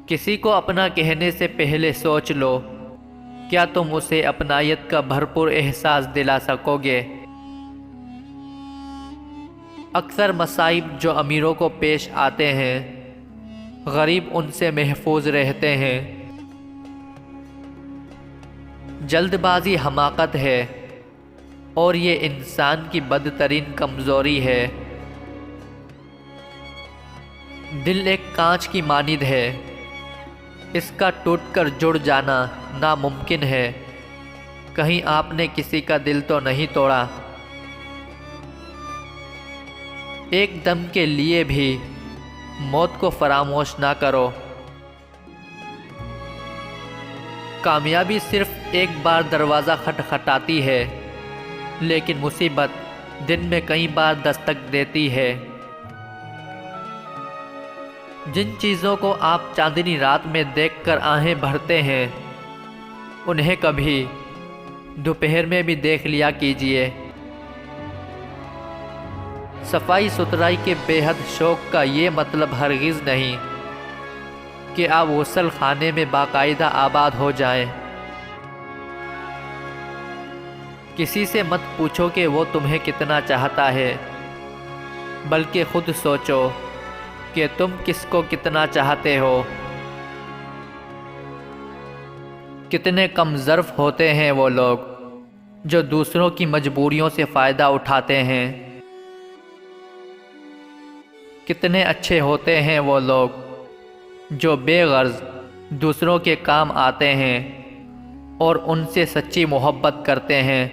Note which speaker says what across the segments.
Speaker 1: کسی کو اپنا کہنے سے پہلے سوچ لو، کیا تم اسے اپنائیت کا بھرپور احساس دلا سکو گے؟ اکثر مصائب جو امیروں کو پیش آتے ہیں، غریب ان سے محفوظ رہتے ہیں۔ جلد بازی حماقت ہے، اور یہ انسان کی بدترین کمزوری ہے۔ دل ایک کانچ کی مانند ہے، اس کا ٹوٹ کر جڑ جانا ناممکن ہے۔ کہیں آپ نے کسی کا دل تو نہیں توڑا؟ ایک دم کے لیے بھی موت کو فراموش نہ کرو۔ کامیابی صرف ایک بار دروازہ کھٹکھٹاتی ہے، لیکن مصیبت دن میں کئی بار دستک دیتی ہے۔ جن چیزوں کو آپ چاندنی رات میں دیکھ کر آہیں بھرتے ہیں، انہیں کبھی دوپہر میں بھی دیکھ لیا کیجیے۔ صفائی ستھرائی کے بے حد شوق کا یہ مطلب ہرگز نہیں کہ آپ غسل خانے میں باقاعدہ آباد ہو جائیں۔ کسی سے مت پوچھو کہ وہ تمہیں کتنا چاہتا ہے، بلکہ خود سوچو کہ تم کس کو کتنا چاہتے ہو۔ کتنے کم ظرف ہوتے ہیں وہ لوگ جو دوسروں کی مجبوریوں سے فائدہ اٹھاتے ہیں۔ کتنے اچھے ہوتے ہیں وہ لوگ جو بے غرض دوسروں کے کام آتے ہیں اور ان سے سچی محبت کرتے ہیں۔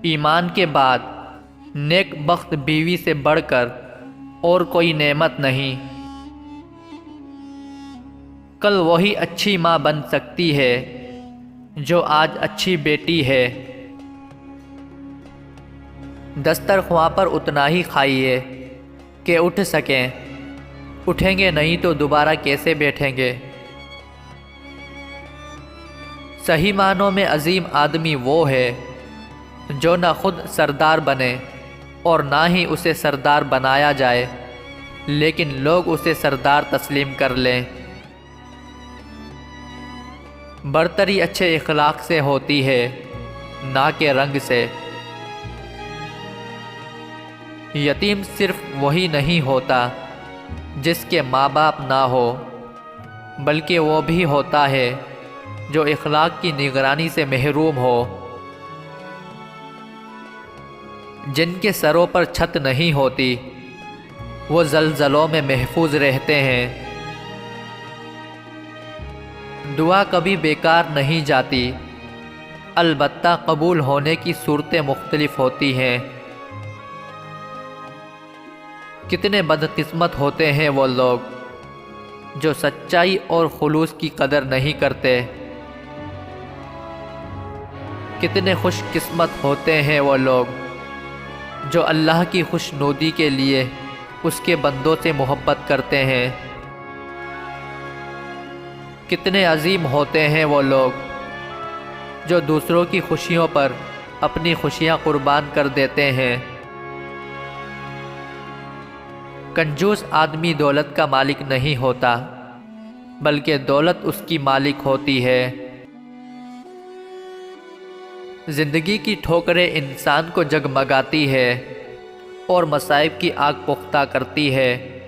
Speaker 1: ایمان کے بعد نیک بخت بیوی سے بڑھ کر اور کوئی نعمت نہیں۔ کل وہی اچھی ماں بن سکتی ہے جو آج اچھی بیٹی ہے۔ دسترخواں پر اتنا ہی کھائیے کہ اٹھ سکیں، اٹھیں گے نہیں تو دوبارہ کیسے بیٹھیں گے؟ صحیح معنوں میں عظیم آدمی وہ ہے جو نہ خود سردار بنے اور نہ ہی اسے سردار بنایا جائے، لیکن لوگ اسے سردار تسلیم کر لیں۔ برتری اچھے اخلاق سے ہوتی ہے، نہ کہ رنگ سے۔ یتیم صرف وہی نہیں ہوتا جس کے ماں باپ نہ ہو، بلکہ وہ بھی ہوتا ہے جو اخلاق کی نگرانی سے محروم ہو۔ جن کے سروں پر چھت نہیں ہوتی، وہ زلزلوں میں محفوظ رہتے ہیں۔ دعا کبھی بیکار نہیں جاتی، البتہ قبول ہونے کی صورتیں مختلف ہوتی ہیں۔ کتنے بدقسمت ہوتے ہیں وہ لوگ جو سچائی اور خلوص کی قدر نہیں کرتے۔ کتنے خوش قسمت ہوتے ہیں وہ لوگ جو اللہ کی خوشنودی کے لیے اس کے بندوں سے محبت کرتے ہیں۔ کتنے عظیم ہوتے ہیں وہ لوگ جو دوسروں کی خوشیوں پر اپنی خوشیاں قربان کر دیتے ہیں۔ کنجوس آدمی دولت کا مالک نہیں ہوتا، بلکہ دولت اس کی مالک ہوتی ہے۔ زندگی کی ٹھوکریں انسان کو جگمگاتی ہے اور مصائب کی آگ پختہ کرتی ہے۔